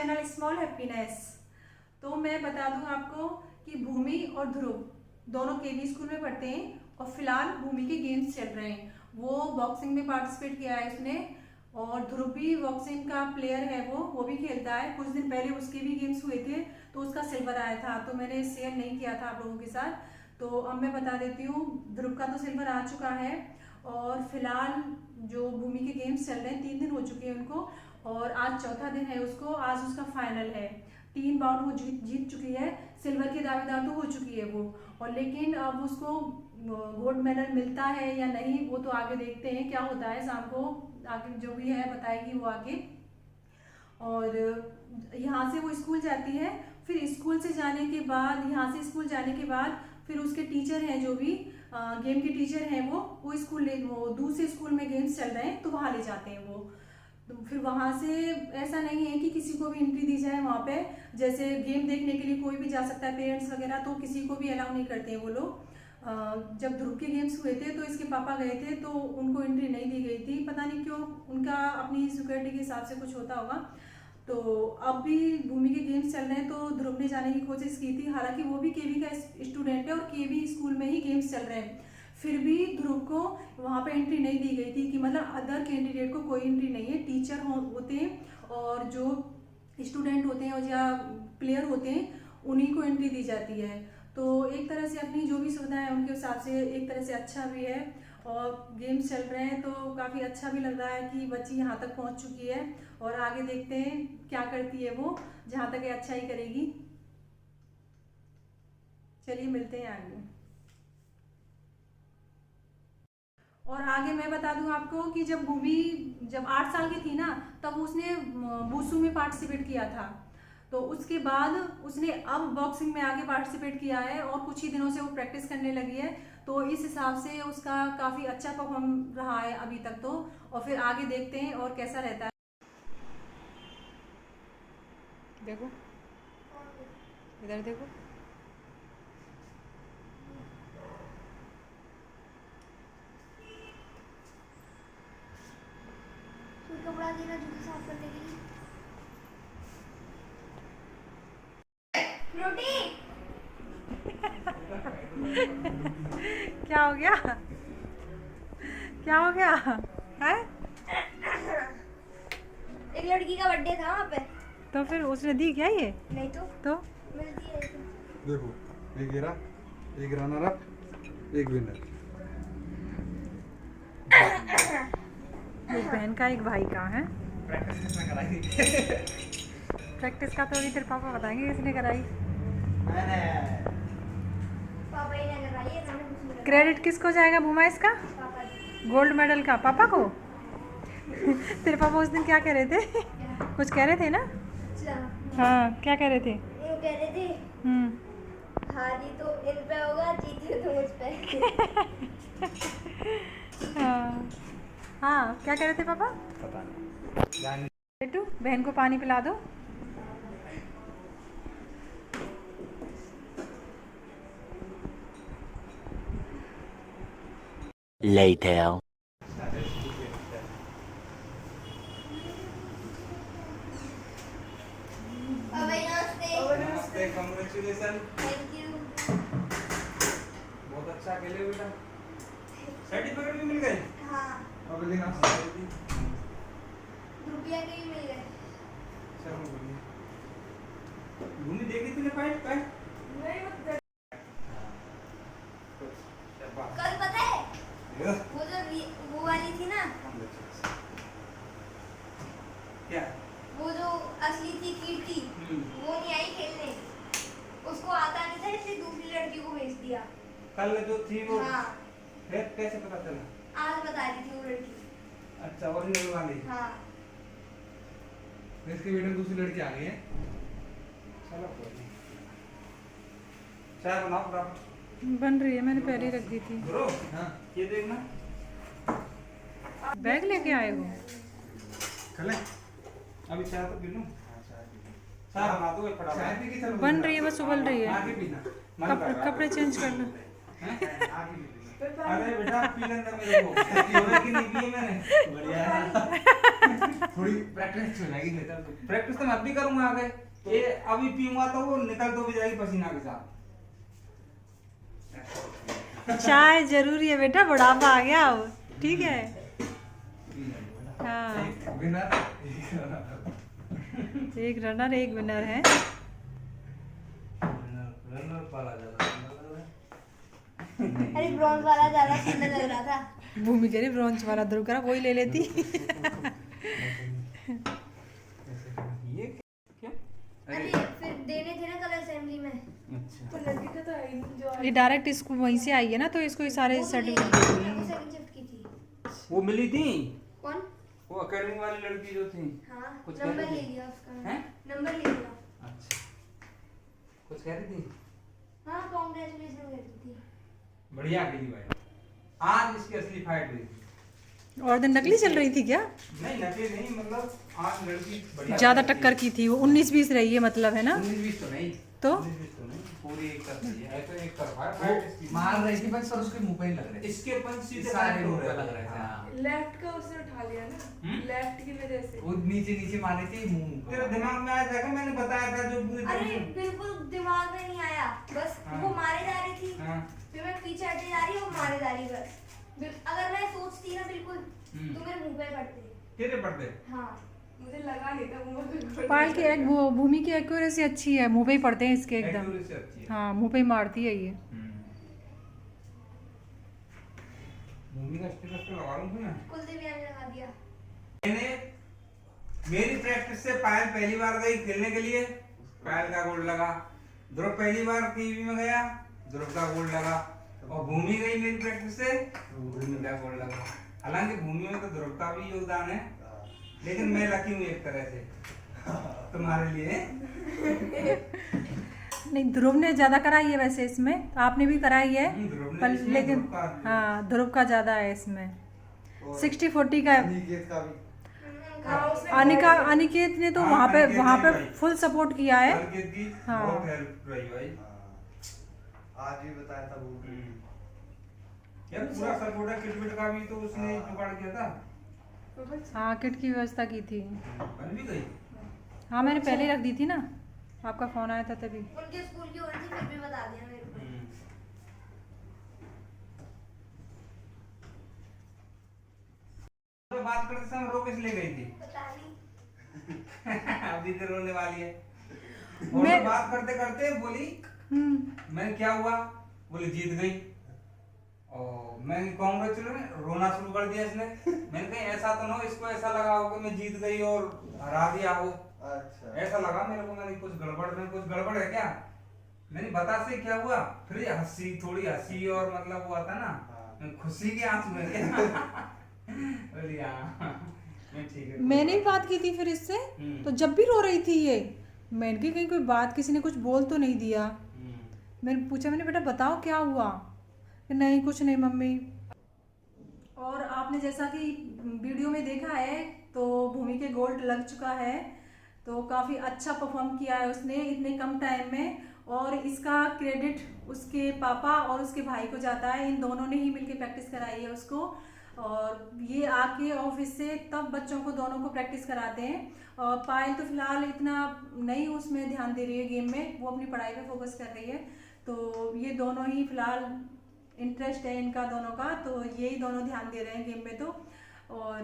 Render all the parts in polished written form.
Channel small happiness. तो मैं बता दूं आपको कि भूमि और ध्रुव दोनों केवी स्कूल में पढ़ते हैं और फिलहाल भूमि के गेम्स चल रहे हैं। वो बॉक्सिंग में पार्टिसिपेट किया है उसने, और ध्रुव भी बॉक्सिंग का प्लेयर है, वो भी खेलता है। कुछ दिन पहले उसके भी गेम्स हुए थे तो उसका सिल्वर आया था, तो मैंने शेयर नहीं किया था आप लोगों के साथ। तो अब मैं बता देती हूँ, ध्रुव का तो सिल्वर आ चुका है और फिलहाल जो भूमि के गेम्स चल रहे हैं 3 दिन हो चुके हैं उनको, और आज चौथा दिन है उसको। आज उसका फाइनल है, 3 बाउट वो जीत चुकी है, सिल्वर की दावेदार तो हो चुकी है वो। और लेकिन अब उसको गोल्ड मेडल मिलता है या नहीं वो तो आगे देखते हैं क्या होता है, शाम को आगे जो भी है बताएगी वो आगे। और यहाँ से वो स्कूल जाती है, फिर स्कूल से जाने के बाद, यहाँ से स्कूल जाने के बाद फिर उसके टीचर हैं जो भी गेम के टीचर हैं वो दूसरे स्कूल में गेम्स चल रहे हैं तो वहाँ ले जाते हैं वो। तो फिर वहाँ से ऐसा नहीं है कि किसी को भी एंट्री दी जाए वहाँ पे, जैसे गेम देखने के लिए कोई भी जा सकता है, पेरेंट्स वगैरह, तो किसी को भी अलाउ नहीं करते हैं वो लोग। जब ध्रुव के गेम्स हुए थे तो इसके पापा गए थे तो उनको एंट्री नहीं दी गई थी, पता नहीं क्यों, उनका अपनी सिक्योरिटी के हिसाब से कुछ होता होगा। तो अब भी भूमि के गेम्स चल रहे हैं तो ध्रुव ने जाने की कोशिश की थी, हालांकि वो भी केवी का स्टूडेंट है और केवी स्कूल में ही गेम्स चल रहे हैं, फिर भी ध्रुव को वहाँ पे एंट्री नहीं दी गई थी कि मतलब अदर कैंडिडेट को कोई एंट्री नहीं है। टीचर होते हैं और जो स्टूडेंट होते हैं और या प्लेयर होते हैं उन्हीं को एंट्री दी जाती है। तो एक तरह से अपनी जो भी सुविधा है उनके हिसाब से एक तरह से अच्छा भी है, और गेम्स चल रहे हैं तो काफ़ी अच्छा भी लग रहा है कि बच्ची यहाँ तक पहुँच चुकी है। और आगे देखते हैं क्या करती है वो, जहाँ तक है अच्छा ही करेगी। चलिए मिलते हैं आगे। और आगे मैं बता दूं आपको कि जब भूमि जब 8 साल की थी ना, तब उसने वुशु में पार्टिसिपेट किया था। तो उसके बाद उसने अब बॉक्सिंग में आगे पार्टिसिपेट किया है और कुछ ही दिनों से वो प्रैक्टिस करने लगी है। तो इस हिसाब से उसका काफ़ी अच्छा परफॉर्म रहा है अभी तक तो, और फिर आगे देखते हैं और कैसा रहता है। देखो इधर देखो, कपड़ा देना जूते साफ करने के लिए। रोटी क्या हो गया, क्या हो गया है? एक लड़की का बर्थडे था वहाँ पे। तो फिर उसने दी क्या ये? नहीं तो मिलती है। देखो, एक गिरा, एक रनर अप, एक विनर। एक बहन का एक भाई का है। प्रैक्टिस का तो अभी तेरे पापा बताएंगे किसने कराई। पापा ही ने कराई है, मैंने कुछ नहीं कराया। क्रेडिट किसको जाएगा भूमा इसका? पापा जी। गोल्ड मेडल का पापा को? तेरे पापा उस दिन क्या कह रहे थे? कुछ कह रहे थे ना? हाँ, क्या कह रहे थे? ये कह रहे थे हारी तो इन पे होगा, जीते तो मुझ पे। हाँ हाँ, क्या कह रहे थे पापा? पता नहीं। बेटू बहन को पानी पिला दो। Later. नमस्ते, कांग्रेचुलेशन। Thank you. बहुत अच्छा खेले बेटा। सर्टिफिकेट भी मिल गए? हाँ, अब लेकिन आप रुपया के भी मिल गए। चलो बोलिए। भूमि देखी तूने फाइट? कल पता है वो जो वो वाली थी ना, क्या? वो जो असली थी कीर्ति, वो नहीं आई खेलने, उसको आता नहीं था इसलिए दूसरी लड़की को भेज दिया। कल जो थी वो? हाँ, फिर कैसे पता चला? आज बता रही थी वो लड़की। अच्छा, ओरिजिनल वाली। हाँ, इसके वीडियो में दूसरी लड़की आ गई है। चलो कोई नहीं। चाय बनाओ फटाफट। बन रही है, मैंने पहले ही रख दी थी। ब्रो, हाँ ये देखना। बैग लेके आए हो? चले अभी चाय तो पी लूं। चाय बना दो फटाफट। चाय पी के चलो। बन रही है, बस उबल रही है। आगे पीना। कपड़े चेंज कर लो। हैं? आगे पी लेना। अरे बेटा पी लेना मेरे को योगा की नहीं पी मैंने। बढ़िया है। थोड़ी प्रैक्टिस हो जाएगी बेटा। प्रैक्टिस तो मैं भी करूंगा आगे। ये अभी पीऊंगा तो वो निकल तो भी जाएगी पसीना के साथ। चाय जरूरी है बेटा, बुढ़ापा आ गया अब, ठीक है। हाँ, विनर। एक रनर एक विनर है। रनर पाला जाता है। अरे ब्रॉन्ज वाला ज्यादा सुंदर लग रहा था। भूमि कह रही ब्रॉन्ज वाला, ध्रुव करा वही ले लेती। ये क्या? अरे फिर देने थे ना कल असेंबली में। अच्छा। तो लड़की का तो आई नहीं जो ये डायरेक्ट स्कूल वहीं से आई है ना, तो इसको ये सारे सर्टिफिकेट दे दिए। सेकंड शिफ्ट की थी। वो मिली थी कौन? वो एकेडमी वाली लड़की जो थी। हाँ, कुछ नंबर कह रही ले थी? लिया उसका। हैं? नंबर ले लिया। अच्छा कुछ कह रही थी। हाँ, कांग्रेचुलेशन कर रही थी। बढ़िया खेली भाई। आज इसकी असली फाइट हुई। और दिन नकली चल रही थी क्या? नहीं नकली नहीं, मतलब आज लड़की बढ़िया ज्यादा टक्कर की थी वो, 19-20 रही है मतलब, है ना? 19-20 तो नहीं। तो? 19-20 तो नहीं, पूरी एक तरफ ही है। तो एक तरफ है वो फाइट इसकी। मार रही थी बस और उसके मुंह पे ही लग रहे थे। इसके पंच सीधे सारे connect हो मुंह पे रहे लग थे। रहे थे। हाँ। लेफ्ट का उसने उठा लिया ना, हम्म? लेफ्ट की वजह से। वो नीचे नीचे मारी थी मुंह तेरे को। दिमाग में आया था कि मैंने बताया था जो पूरी अरे तरह से- बिल्कुल दिमाग में नहीं आया, बस हाँ। वो मारे जा रही थी। हाँ। फिर मैं पीछे हटे जा रही, वो मारे जा रही बस। अगर मैं सोचती ना बिल्कुल तो मेरे मुंह पे पड़ते। तेरे पड़ते। हाँ, मुझे लगा नहीं था मुंह पे गोली। पायल की एक वो भूमि की एक्यूरेसी अच्छी है, मुंह पे ही पड़ते हैं इसके एकदम। Accuracy अच्छी है। हाँ, मुंह पे ही मारती है ये। भूमि का स्टेटस तो लगा लूं मैं। कुलदीप यार ने लगा दिया। मैंने मेरी प्रैक्टिस से पायल पहली बार गई खेलने के लिए, पायल का गोल लगा। ध्रुव पहली बार टीवी में गया, ध्रुव का गोल लगा। और भूमि गई मेरी प्रैक्टिस से, भूमि का गोल लगा। हालांकि भूमि में तो ध्रुव का भी योगदान है, लेकिन मैं लकी हूँ एक तरह से तुम्हारे लिए। नहीं, ध्रुव ने ज्यादा कराई है वैसे इसमें, आपने भी कराई है ध्रुव ने पर इसमें लेकिन ध्रुव का- हाँ ध्रुव का ज्यादा है इसमें। 60-40 का है। अनिकेत का भी। हाँ, उसने अनिकेत ने तो हाँ, वहाँ पे अनिकेत ने भाई। फुल सपोर्ट किया है। अनिकेत की हाँ। बहुत हेल्प रही भाई। आज भी बताया था वो। यार पूरा सपोर्ट है, किट का भी तो उसने जुगाड़ किया था। हाँ, किट की व्यवस्था की थी। बन भी गई। हाँ, मैंने पहले ही रख दी थी ना, आपका फोन आया था तभी। उनके स्कूल की ओर से फिर भी बता दिया मेरे को। तो बात करते समय रो किस लिए गई थी? पता नहीं। अभी तो रोने वाली है। और मैं- तो बात करते करते बोली मैं क्या हुआ? बोली जीत गई। और मैं कांग्रेचुलेशन रोना शुरू कर दिया इसने। मैंने कहा ऐसा तो ना हो, इसको ऐसा लगा हो कि मैं जीत गई और हरा दिया हो। अच्छा। ऐसा लगा मेरे को, मैंने कुछ गड़बड़ है क्या? मैंने बता से क्या हुआ? फिर हंसी, थोड़ी हंसी और मतलब हुआ था ना खुशी के आंसू है क्या? बोली हाँ मैं ठीक है। मैंने भी बात की थी फिर इससे, तो जब भी रो रही थी ये, मैंने कही कहीं कोई बात किसी ने कुछ बोल तो नहीं दिया। मैंने पूछा, मैंने बेटा बताओ क्या हुआ? कि नहीं कुछ नहीं मम्मी। और आपने जैसा कि वीडियो में देखा है तो भूमि के गोल्ड लग चुका है, तो काफ़ी अच्छा परफॉर्म किया है उसने इतने कम टाइम में। और इसका क्रेडिट उसके पापा और उसके भाई को जाता है, इन दोनों ने ही मिलकर प्रैक्टिस कराई है उसको। और ये आके ऑफिस से तब बच्चों को दोनों को प्रैक्टिस कराते हैं। और पायल तो फिलहाल इतना नहीं उसमें ध्यान दे रही है गेम में, वो अपनी पढ़ाई पे फोकस कर रही है। तो ये दोनों ही फिलहाल इंटरेस्ट है इनका दोनों का, तो यही दोनों ध्यान दे रहे हैं गेम में। तो और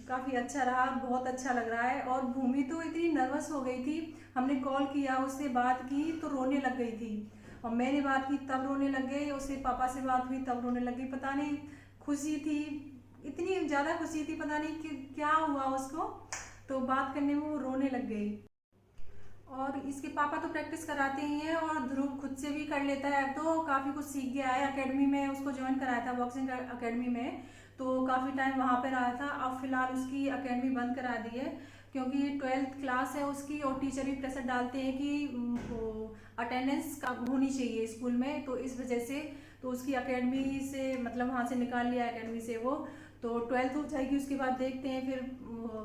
काफ़ी अच्छा रहा, बहुत अच्छा लग रहा है। और भूमि तो इतनी नर्वस हो गई थी, हमने कॉल किया, उससे बात की तो रोने लग गई थी। और मैंने बात की तब रोने लग गई, उससे पापा से बात हुई तब रोने लग गई। पता नहीं खुशी थी, इतनी ज़्यादा खुशी थी, पता नहीं कि क्या हुआ उसको, तो बात करने में वो रोने लग गई। और इसके पापा तो प्रैक्टिस कराते ही हैं और ध्रुव खुद से भी कर लेता है, अब तो काफ़ी कुछ सीख गया है। एकेडमी में उसको ज्वाइन कराया था, बॉक्सिंग एकेडमी में, तो काफ़ी टाइम वहाँ पे रहा था। अब फिलहाल उसकी एकेडमी बंद करा दी है क्योंकि 12th क्लास है उसकी, और टीचर भी प्रेशर डालते हैं कि अटेंडेंस का होनी चाहिए स्कूल में, तो इस वजह से तो उसकी एकेडमी से मतलब वहाँ से निकाल लिया एकेडमी से वो। तो 12th हो जाएगी उसके बाद देखते हैं,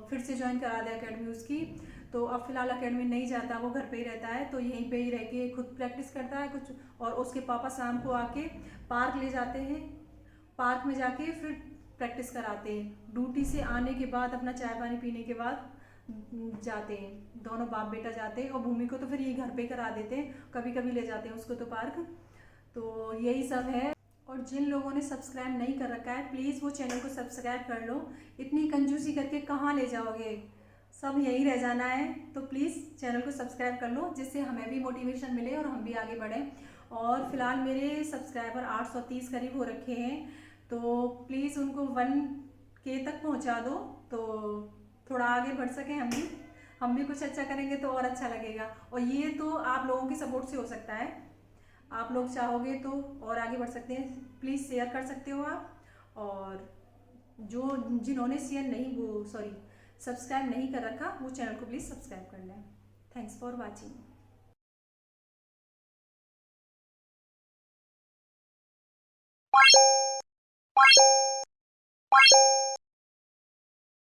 फिर से ज्वाइन करा दे एकेडमी उसकी। तो अब फिलहाल एकेडमी नहीं जाता, वो घर पे ही रहता है, तो यहीं पे ही रह के खुद प्रैक्टिस करता है कुछ। और उसके पापा शाम को आके पार्क ले जाते हैं पार्क में जाके फिर प्रैक्टिस कराते हैं। ड्यूटी से आने के बाद अपना चाय पानी पीने के बाद जाते हैं, दोनों बाप बेटा जाते हैं। और भूमि को तो फिर ये घर पे करा देते हैं, कभी कभी ले जाते हैं उसको तो पार्क। तो यही सब है। और जिन लोगों ने सब्सक्राइब नहीं कर रखा है प्लीज़ वो चैनल को सब्सक्राइब कर लो। इतनी कंजूसी करके कहाँ ले जाओगे, सब यहीं रह जाना है। तो प्लीज़ चैनल को सब्सक्राइब कर लो जिससे हमें भी मोटिवेशन मिले और हम भी आगे बढ़ें। और फिलहाल मेरे सब्सक्राइबर 830 करीब हो रखे हैं, तो प्लीज़ उनको 1K तक पहुंचा दो तो थोड़ा आगे बढ़ सकें हम भी कुछ अच्छा करेंगे तो और अच्छा लगेगा। और ये तो आप लोगों की सपोर्ट से हो सकता है, आप लोग चाहोगे तो और आगे बढ़ सकते हैं। प्लीज़ शेयर कर सकते हो आप। और जिन्होंने सब्सक्राइब नहीं कर रखा वो चैनल को प्लीज़ सब्सक्राइब कर लें। Thanks for watching.